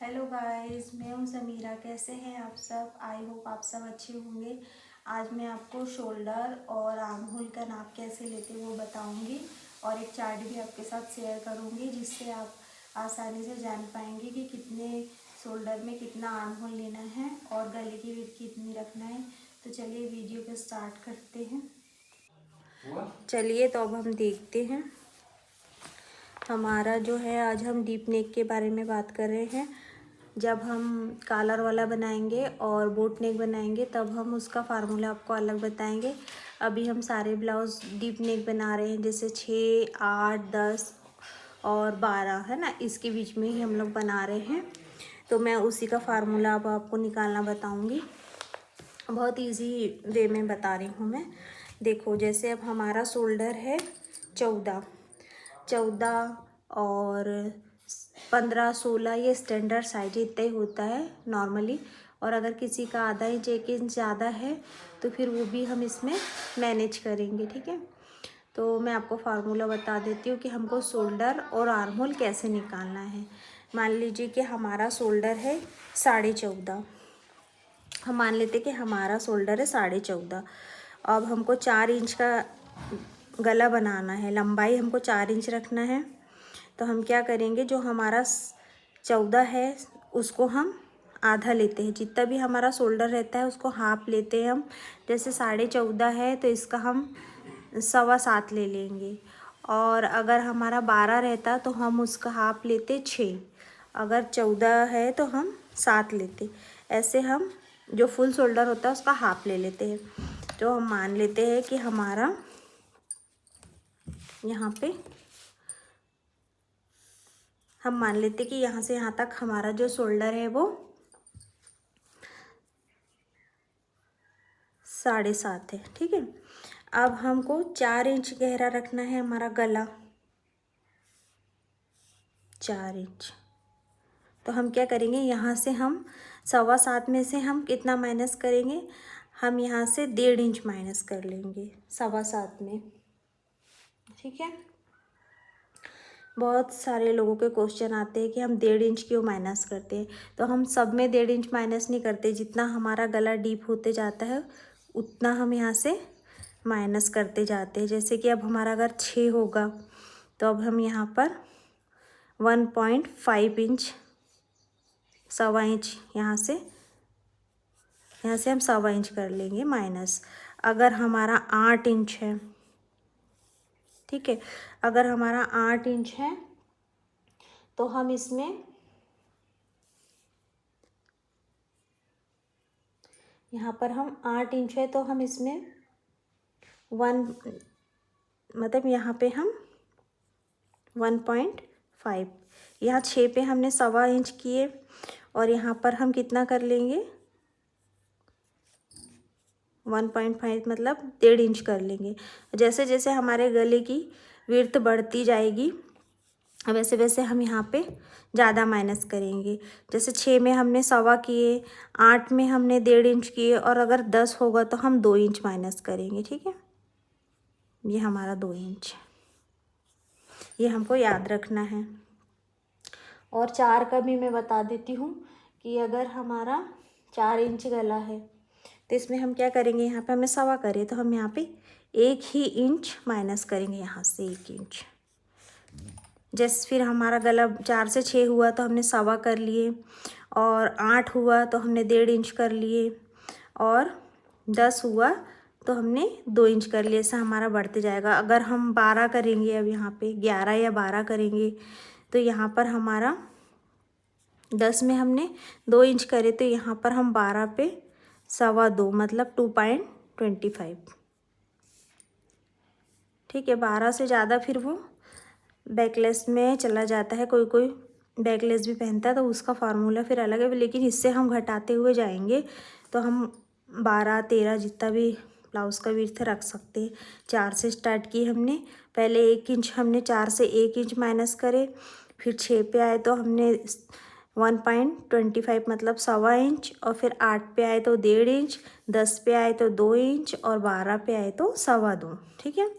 Hello guys, मैं हूं समीरा। कैसे हैं आप सब? आई होप आप सब अच्छे होंगे। आज मैं आपको शोल्डर और आर्म होल का नाप कैसे लेते हैं वो बताऊंगी और एक चार्ट भी आपके साथ शेयर करूंगी, जिससे आप आसानी से जान पाएंगे कि कितने शोल्डर में कितना आर्म होल लेना है और गले की विड्थ कितनी रखना है। तो चलिए वीडियो को स्टार्ट करते हैं। चलिए तो अब हम देखते हैं। हमारा जो है, आज हम डीप नेक के बारे में बात कर रहे हैं। जब हम कॉलर वाला बनाएंगे और बोट नेक बनाएंगे तब हम उसका फार्मूला आपको अलग बताएंगे। अभी हम सारे ब्लाउज डीप नेक बना रहे हैं, जैसे 6, 8, 10 और 12 है ना, इसके बीच में ही हम लोग बना रहे हैं। तो मैं उसी का फार्मूला अब आपको निकालना बताऊंगी। बहुत इजी वे में बता रही हूँ मैं। देखो, जैसे अब हमारा शोल्डर है 14 और 15, 16, ये स्टैंडर्ड साइज इतना ही होता है नॉर्मली। और अगर किसी का आधा इंच 1 इंच ज़्यादा है तो फिर वो भी हम इसमें मैनेज करेंगे, ठीक है। तो मैं आपको फार्मूला बता देती हूँ कि हमको शोल्डर और आर्म होल कैसे निकालना है। मान लीजिए कि हमारा शोल्डर है 14.5। हम मान लेते कि हमारा शोल्डर है 14.5। अब हमको 4 इंच का गला बनाना है, लंबाई हमको 4 इंच रखना है। तो हम क्या करेंगे, जो हमारा 14 है उसको हम आधा लेते हैं। जितना भी हमारा शोल्डर रहता है उसको हाफ लेते हैं हम। जैसे 14.5 है तो इसका हम 7.25 ले लेंगे। और अगर हमारा 12 रहता तो हम उसका हाफ लेते 6। अगर 14 है तो हम 7 लेते। ऐसे हम जो फुल शोल्डर होता है उसका हाफ ले लेते हैं। तो हम मान लेते हैं कि हमारा यहाँ पे हम मान लेते कि यहाँ से यहाँ तक हमारा जो शोल्डर है वो 7.5 है, ठीक है। अब हमको 4 इंच गहरा रखना है हमारा गला, 4 इंच। तो हम क्या करेंगे, यहाँ से हम 7.25 में से हम कितना माइनस करेंगे, हम यहाँ से 1.5 इंच माइनस कर लेंगे 7.25 में, ठीक है। बहुत सारे लोगों के क्वेश्चन आते हैं कि हम 1.5 इंच क्यों माइनस करते हैं। तो हम सब में 1.5 इंच माइनस नहीं करते। जितना हमारा गला डीप होते जाता है उतना हम यहाँ से माइनस करते जाते हैं। जैसे कि अब हमारा अगर 6 होगा तो अब हम यहाँ पर 1.5 इंच, 1.25 इंच यहाँ से हम 1.25 इंच कर लेंगे माइनस। अगर हमारा 8 इंच है, ठीक है, अगर हमारा 8 इंच है तो हम इसमें यहाँ पर हम 8 इंच है तो हम इसमें 1, मतलब यहाँ पे हम 1.5, यहाँ 6 पे हमने 1.25 इंच किए और यहाँ पर हम कितना कर लेंगे 1.5, मतलब 1.5 इंच कर लेंगे। जैसे जैसे हमारे गले की विड्थ बढ़ती जाएगी वैसे वैसे हम यहाँ पे ज़्यादा माइनस करेंगे। जैसे 6 में हमने 1.25 किए, 8 में हमने 1.5 इंच किए और अगर 10 होगा तो हम 2 इंच माइनस करेंगे, ठीक है। ये हमारा 2 इंच, ये हमको याद रखना है। और 4 का भी मैं बता देती हूँ कि अगर हमारा 4 इंच गला है तो इसमें हम क्या करेंगे, यहाँ पे हमने 1.25 करे तो हम यहाँ पे 1 ही इंच माइनस करेंगे, यहाँ से 1 इंच। जैसे फिर हमारा गला 4 से 6 हुआ तो हमने 1.25 कर लिए, और 8 हुआ तो हमने 1.5 इंच कर लिए, और 10 हुआ तो हमने 2 इंच कर लिए। ऐसा हमारा बढ़ते जाएगा। अगर हम 12 करेंगे, अब यहाँ पे 11 या 12 करेंगे तो यहाँ पर हमारा 10 में हमने 2 इंच करे तो यहाँ पर हम 12 पे 2.25, मतलब 2.25, ठीक है। 12 से ज़्यादा फिर वो बैकलेस में चला जाता है। कोई कोई बैकलेस भी पहनता है तो उसका फार्मूला फिर अलग है, लेकिन इससे हम घटाते हुए जाएंगे तो हम 12, 13 जितना भी ब्लाउज़ का विड्थ रख सकते हैं। 4 से स्टार्ट की हमने, पहले 1 इंच हमने 4 से 1 इंच माइनस करे, फिर 6 पे आए तो हमने 1.25, मतलब 1.25 इंच, और फिर 8 पे आए तो 1.5 इंच, 10 पे आए तो 2 इंच, और 12 पे आए तो 2.25, ठीक है।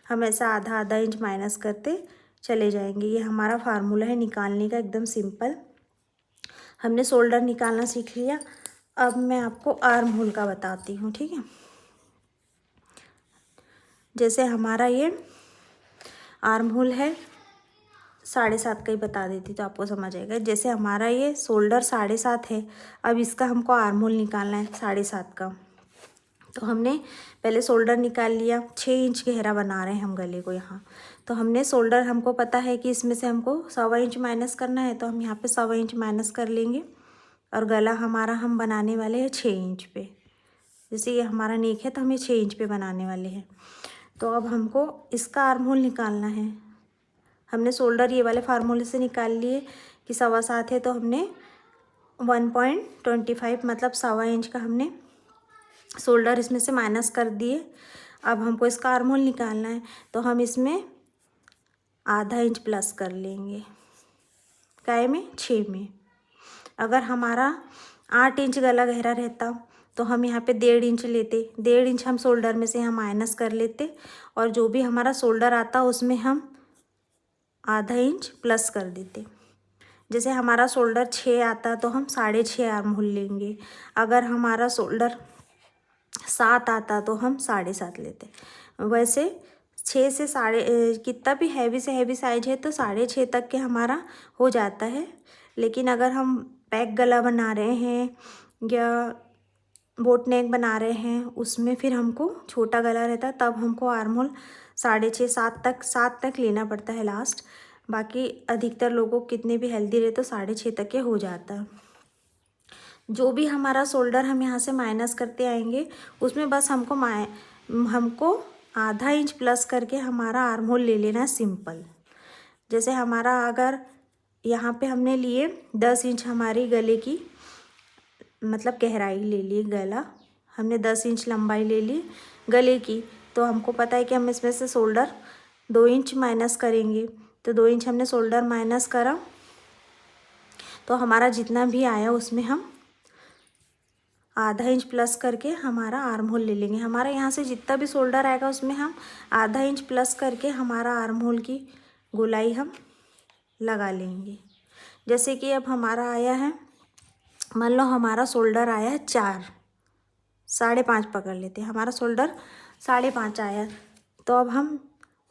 हम ऐसा आधा आधा इंच माइनस करते चले जाएंगे। ये हमारा फार्मूला है निकालने का, एकदम सिंपल। हमने शोल्डर निकालना सीख लिया। अब मैं आपको आर्म होल का बताती हूँ, ठीक है। जैसे हमारा ये आर्म होल है 7.5 का ही बता देती तो आपको समझ आएगा। जैसे हमारा ये शोल्डर 7.5 है, अब इसका हमको आर्म होल निकालना है 7.5 का। तो हमने पहले शोल्डर निकाल लिया, 6 इंच गहरा बना रहे हैं हम गले को यहाँ। तो हमने शोल्डर, हमको पता है कि इसमें से हमको 1.25 इंच माइनस करना है, तो हम यहाँ पे 1.25 इंच माइनस कर लेंगे। और गला हमारा हम बनाने वाले हैं 6 इंच पे। जैसे ये हमारा नेक है तो हम ये 6 इंच पे बनाने वाले हैं। तो अब हमको इसका आर्म होल निकालना है। हमने शोल्डर ये वाले फार्मूले से निकाल लिए कि 7.25 है, तो हमने 1.25 मतलब 1.25 इंच का हमने शोल्डर इसमें से माइनस कर दिए। अब हमको इसका आर्म होल निकालना है, तो हम इसमें आधा इंच प्लस कर लेंगे। काय में? 6 में। अगर हमारा 8 इंच गला गहरा रहता तो हम यहाँ पे 1.5 इंच लेते, 1.5 इंच हम शोल्डर में से यहाँ माइनस कर लेते, और जो भी हमारा शोल्डर आता उसमें हम आधा इंच प्लस कर देते। जैसे हमारा शोल्डर 6 आता तो हम 6.5 आर्म होल लेंगे। अगर हमारा शोल्डर 7 आता तो हम 7.5 लेते। वैसे 6 से कितना भी हैवी से हैवी साइज है तो 6.5 तक के हमारा हो जाता है। लेकिन अगर हम पैक गला बना रहे हैं या बोट नेक बना रहे हैं, उसमें फिर हमको छोटा गला रहता है, तब हमको आर्म होल 6.5 7 तक लेना पड़ता है लास्ट। बाकी अधिकतर लोगों को कितने भी हेल्दी रहे तो 6.5 तक के हो जाता है। जो भी हमारा शोल्डर हम यहाँ से माइनस करते आएंगे उसमें बस हमको आधा इंच प्लस करके हमारा आर्म होल ले लेना सिंपल। जैसे हमारा अगर यहाँ पे हमने लिए 10 इंच हमारी गले की मतलब गहराई ले ली, गला हमने 10 इंच लंबाई ले ली गले की, तो हमको पता है कि हम इसमें से शोल्डर 2 इंच माइनस करेंगे। तो 2 इंच हमने शोल्डर माइनस करा, तो हमारा जितना भी आया उसमें हम आधा इंच प्लस करके हमारा आर्म होल ले लेंगे। हमारा यहाँ से जितना भी शोल्डर आएगा उसमें हम आधा इंच प्लस करके हमारा आर्म होल की गोलाई हम लगा लेंगे। जैसे कि अब हमारा आया है, मान लो हमारा शोल्डर आया है 4, 5.5 पकड़ लेते हैं। हमारा शोल्डर 5.5 आया, तो अब हम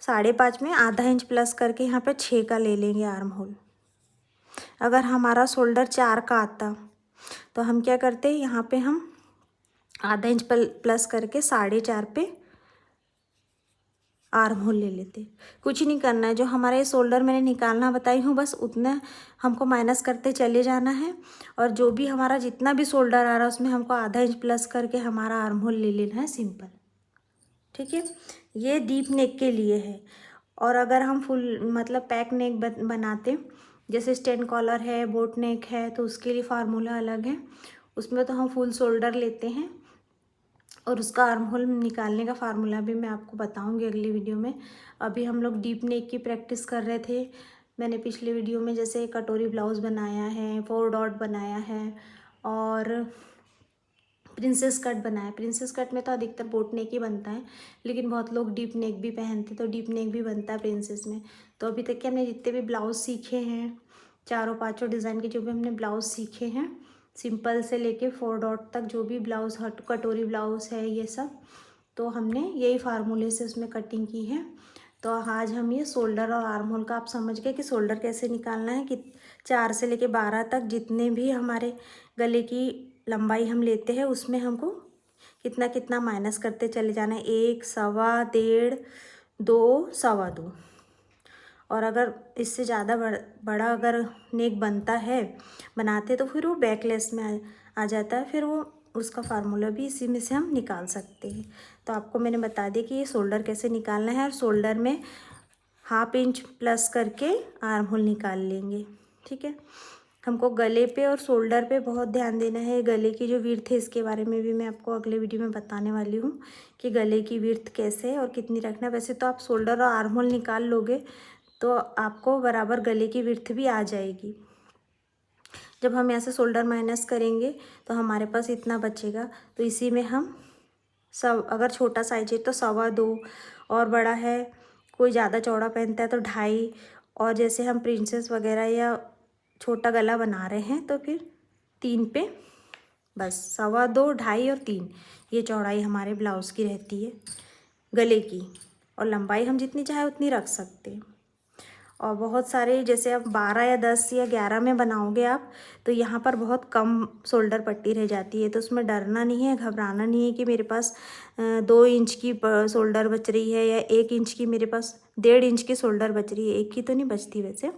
5.5 में आधा इंच प्लस करके यहाँ पे 6 का ले लेंगे आर्म होल। अगर हमारा शोल्डर 4 का आता तो हम क्या करते हैं, यहाँ पे हम आधा इंच प्लस करके 4.5 पे आर्म होल ले लेते। कुछ नहीं करना है, जो हमारा ये शोल्डर मैंने निकालना बताई हूँ बस उतना हमको माइनस करते चले जाना है। और जो भी हमारा जितना भी शोल्डर आ रहा है उसमें हमको आधा इंच प्लस करके हमारा आर्म होल ले लेना है सिंपल, ठीक है। ये डीप नेक के लिए है। और अगर हम फुल मतलब पैक नेक बनाते, जैसे स्टैंड कॉलर है, बोट नेक है, तो उसके लिए फार्मूला अलग है। उसमें तो हम फुल शोल्डर लेते हैं और उसका आर्म होल निकालने का फार्मूला भी मैं आपको बताऊंगी अगली वीडियो में। अभी हम लोग डीप नेक की प्रैक्टिस कर रहे थे। मैंने पिछले वीडियो में जैसे कटोरी ब्लाउज़ बनाया है, 4 डॉट बनाया है और प्रिंसेस कट बनाया। प्रिंसेस कट में तो अधिकतर बोट नेक ही बनता है, लेकिन बहुत लोग डीप नेक भी पहनते, तो डीप नेक भी बनता है प्रिंसेस में। तो अभी तक के हमने जितने भी ब्लाउज़ सीखे हैं, 4-5 डिज़ाइन के जो भी हमने ब्लाउज़ सीखे हैं, सिंपल से लेके 4 डॉट तक जो भी ब्लाउज़ कटोरी ब्लाउज़ है ये सब, तो हमने यही फार्मूले से उसमें कटिंग की है। तो आज हम ये शोल्डर और आर्म होल का आप समझ गए कि शोल्डर कैसे निकालना है, कि 4 से लेके 12 तक जितने भी हमारे गले की लंबाई हम लेते हैं उसमें हमको कितना कितना माइनस करते चले जाना है। 1, 1.25, 1.5, 2, 2.25। और अगर इससे ज़्यादा बड़ा अगर नेक बनाते तो फिर वो बैकलेस में आ जाता है, फिर वो उसका फार्मूला भी इसी में से हम निकाल सकते हैं। तो आपको मैंने बता दिया कि ये शोल्डर कैसे निकालना है, और शोल्डर में 1/2 इंच प्लस करके आर्म होल निकाल लेंगे, ठीक है। हमको गले पे और शोल्डर पे बहुत ध्यान देना है। गले की जो विड्थ है इसके बारे में भी मैं आपको अगले वीडियो में बताने वाली हूँ कि गले की विड्थ कैसे है और कितनी रखना है। वैसे तो आप शोल्डर और आर्म होल निकाल लोगे तो आपको बराबर गले की विड्थ भी आ जाएगी। जब हम यहाँ से शोल्डर माइनस करेंगे तो हमारे पास इतना बचेगा। तो इसी में हम सब, अगर छोटा साइज है तो 2.25, और बड़ा है कोई ज़्यादा चौड़ा पहनता है तो 2.5, और जैसे हम प्रिंसेस वगैरह या छोटा गला बना रहे हैं तो फिर 3 पे, बस 2.25, 2.5 और 3 ये चौड़ाई हमारे ब्लाउज़ की रहती है गले की। और लंबाई हम जितनी चाहे उतनी रख सकते हैं। और बहुत सारे जैसे आप 12 या 10 या 11 में बनाओगे आप, तो यहाँ पर बहुत कम शोल्डर पट्टी रह जाती है। तो उसमें डरना नहीं है, घबराना नहीं है कि मेरे पास 2 इंच की शोल्डर बच रही है या 1 इंच की, मेरे पास 1.5 इंच की शोल्डर बच रही है। एक की तो नहीं बचती वैसे,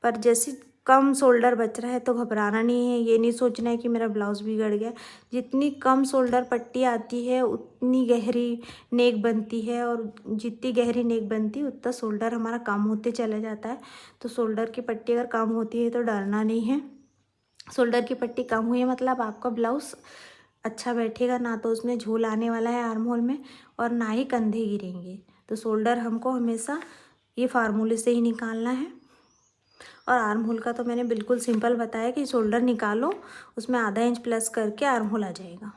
पर जैसे कम शोल्डर बच रहा है तो घबराना नहीं है। ये नहीं सोचना है कि मेरा ब्लाउज़ बिगड़ गया। जितनी कम शोल्डर पट्टी आती है उतनी गहरी नेक बनती है, और जितनी गहरी नेक बनती है उतना शोल्डर हमारा कम होते चला जाता है। तो शोल्डर की पट्टी अगर कम होती है तो डरना नहीं है। शोल्डर की पट्टी कम हुई है मतलब आपका ब्लाउज़ अच्छा बैठेगा, ना तो उसमें झोल आने वाला है आर्म होल में, और ना ही कंधे गिरेंगे। तो शोल्डर हमको हमेशा ये फार्मूले से ही निकालना है। और आर्म होल का तो मैंने बिल्कुल सिंपल बताया कि शोल्डर निकालो, उसमें ½ इंच प्लस करके आर्म होल आ जाएगा।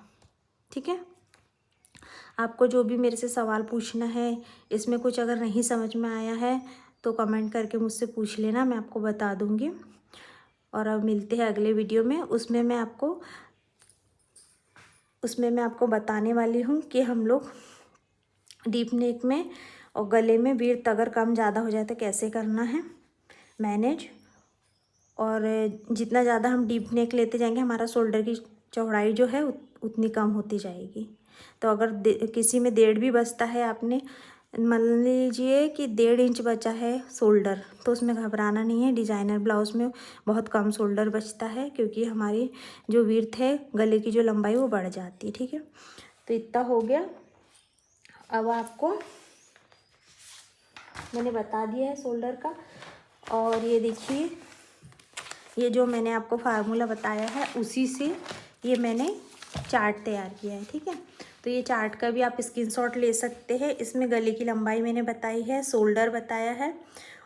ठीक है। आपको जो भी मेरे से सवाल पूछना है, इसमें कुछ अगर नहीं समझ में आया है तो कमेंट करके मुझसे पूछ लेना, मैं आपको बता दूँगी। और अब मिलते हैं अगले वीडियो में। उसमें मैं आपको बताने वाली हूँ कि हम लोग डीप नेक में और गले में विड्थ अगर कम ज़्यादा हो जाए तो कैसे करना है मैनेज। और जितना ज़्यादा हम डीप नेक लेते जाएंगे हमारा शोल्डर की चौड़ाई जो है उतनी कम होती जाएगी। तो अगर किसी में 1.5 भी बचता है, आपने मान लीजिए कि 1.5 इंच बचा है शोल्डर, तो उसमें घबराना नहीं है। डिज़ाइनर ब्लाउज़ में बहुत कम शोल्डर बचता है क्योंकि हमारी जो विड्थ है गले की जो लंबाई वो बढ़ जाती है। ठीक है, तो इतना हो गया। अब आपको मैंने बता दिया है शोल्डर का। और ये देखिए, ये जो मैंने आपको फार्मूला बताया है उसी से ये मैंने चार्ट तैयार किया है। ठीक है, तो ये चार्ट का भी आप स्क्रीनशॉट ले सकते हैं। इसमें गले की लंबाई मैंने बताई है, शोल्डर बताया है,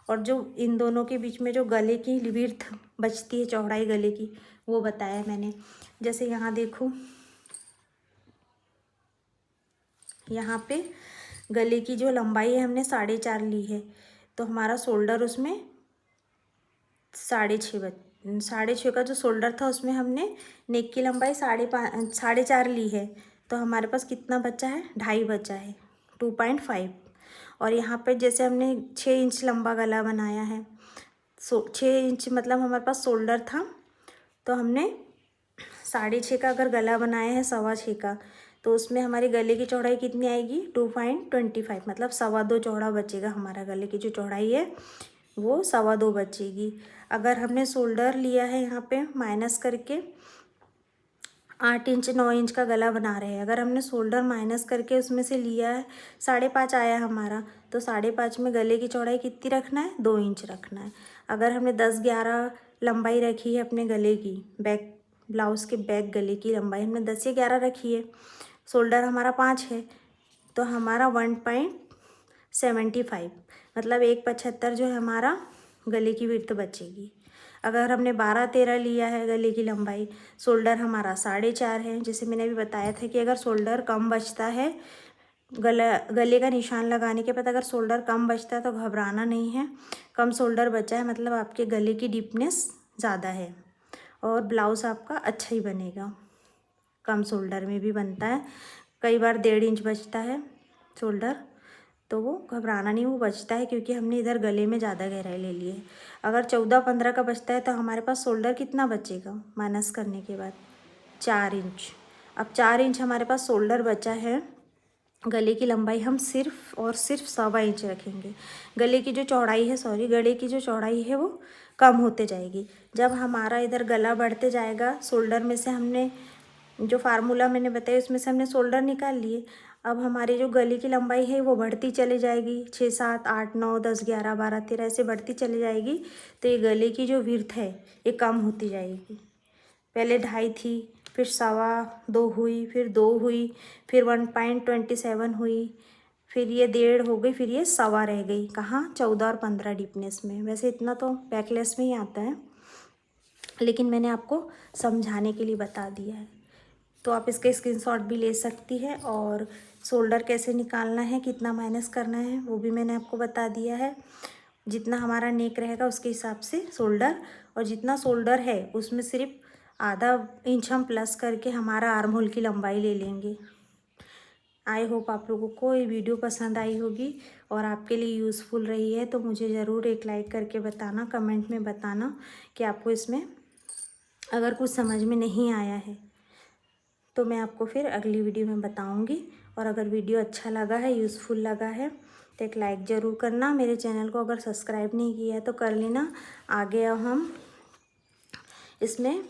और जो इन दोनों के बीच में जो गले की विड्थ बचती है, चौड़ाई गले की, वो बताया है मैंने। जैसे यहाँ देखो, यहाँ पे गले की जो लंबाई है हमने 4.5 ली है, तो हमारा शोल्डर उसमें 6.5 का जो शोल्डर था उसमें हमने नेक की लंबाई 4.5 ली है। तो हमारे पास कितना बचा है, 2.5 बचा है, 2.5। और यहाँ पे जैसे हमने 6 इंच लंबा गला बनाया है, 6 इंच मतलब हमारे पास शोल्डर था, तो हमने 6.5 का अगर गला बनाया है 6.25 का, तो उसमें हमारे गले की चौड़ाई कितनी आएगी, 2.25, मतलब 2.25 चौड़ा बचेगा। हमारा गले की जो चौड़ाई है वो 2.25 बचेगी। अगर हमने शोल्डर लिया है यहाँ पे माइनस करके 8 इंच 9 इंच का गला बना रहे हैं, अगर हमने शोल्डर माइनस करके उसमें से लिया है 5.5 आया हमारा, तो 5.5 में गले की चौड़ाई कितनी रखना है, 2 इंच रखना है। अगर हमने 10-11 लंबाई रखी है अपने गले की, बैक ब्लाउज़ के बैक गले की लंबाई हमने 10 या 11 रखी है, शोल्डर हमारा 5 है, तो हमारा 1.75 मतलब 1.75 जो है हमारा गले की विड्थ बचेगी। अगर हमने 12-13 लिया है गले की लंबाई, शोल्डर हमारा 4.5 है, जैसे मैंने अभी बताया था कि अगर शोल्डर कम बचता है, गले का निशान लगाने के बाद अगर शोल्डर कम बचता है तो घबराना नहीं है। कम शोल्डर बचा है मतलब आपके गले की डीपनेस ज़्यादा है और ब्लाउज़ आपका अच्छा ही बनेगा। कम शोल्डर में भी बनता है, कई बार 1.5 इंच बचता है शोल्डर, तो वो घबराना नहीं, वो बचता है क्योंकि हमने इधर गले में ज़्यादा गहराई ले ली है। अगर 14-15 का बचता है तो हमारे पास शोल्डर कितना बचेगा माइनस करने के बाद, 4 इंच। अब 4 इंच हमारे पास शोल्डर बचा है, गले की लंबाई हम सिर्फ और सिर्फ 1.25 इंच रखेंगे। गले की जो चौड़ाई है वो कम होते जाएगी। जब हमारा इधर गला बढ़ते जाएगा, शोल्डर में से हमने जो फार्मूला मैंने बताया उसमें से हमने शोल्डर निकाल लिए। अब हमारी जो गले की लंबाई है वो बढ़ती चली जाएगी, 6, 7, 8, 9, 10, 11, 12, 13 ऐसे बढ़ती चली जाएगी। तो ये गले की जो विड्थ है ये कम होती जाएगी। पहले 2.5 थी, फिर 2.25 हुई, फिर 2 हुई, फिर 1.27 हुई, फिर ये 1.5 हो गई, फिर ये 1.25 रह गई। कहाँ, 14 और 15 डीपनेस में। वैसे इतना तो बैकलेस में ही आता है, लेकिन मैंने आपको समझाने के लिए बता दिया है। तो आप इसका स्क्रीनशॉट भी ले सकती है, और शोल्डर कैसे निकालना है, कितना माइनस करना है वो भी मैंने आपको बता दिया है। जितना हमारा नेक रहेगा उसके हिसाब से शोल्डर, और जितना शोल्डर है उसमें सिर्फ आधा इंच हम प्लस करके हमारा आर्म होल की लंबाई ले लेंगे। आई होप आप लोगों को ये वीडियो पसंद आई होगी और आपके लिए यूज़फुल रही है, तो मुझे ज़रूर एक लाइक करके बताना, कमेंट में बताना कि आपको इसमें अगर कुछ समझ में नहीं आया है तो मैं आपको फिर अगली वीडियो में बताऊंगी। और अगर वीडियो अच्छा लगा है, यूज़फुल लगा है, तो एक लाइक ज़रूर करना। मेरे चैनल को अगर सब्सक्राइब नहीं किया है तो कर लेना। आगे अब हम इसमें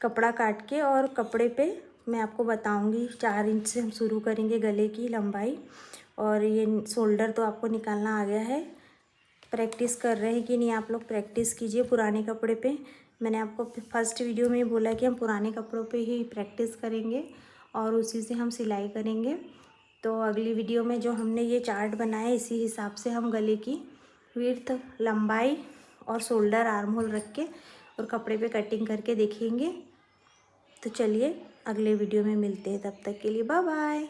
कपड़ा काट के और कपड़े पे मैं आपको बताऊंगी। 4 इंच से हम शुरू करेंगे गले की लंबाई। और ये शोल्डर तो आपको निकालना आ गया है। प्रैक्टिस कर रहे हैं कि नहीं आप लोग, प्रैक्टिस कीजिए पुराने कपड़े पे। मैंने आपको फर्स्ट वीडियो में बोला कि हम पुराने कपड़ों पे ही प्रैक्टिस करेंगे और उसी से हम सिलाई करेंगे। तो अगली वीडियो में जो हमने ये चार्ट बनाया है, इसी हिसाब से हम गले की विड्थ, लंबाई और शोल्डर, आर्म होल रख के और कपड़े पे कटिंग करके देखेंगे। तो चलिए अगले वीडियो में मिलते हैं, तब तक के लिए बाय बाय।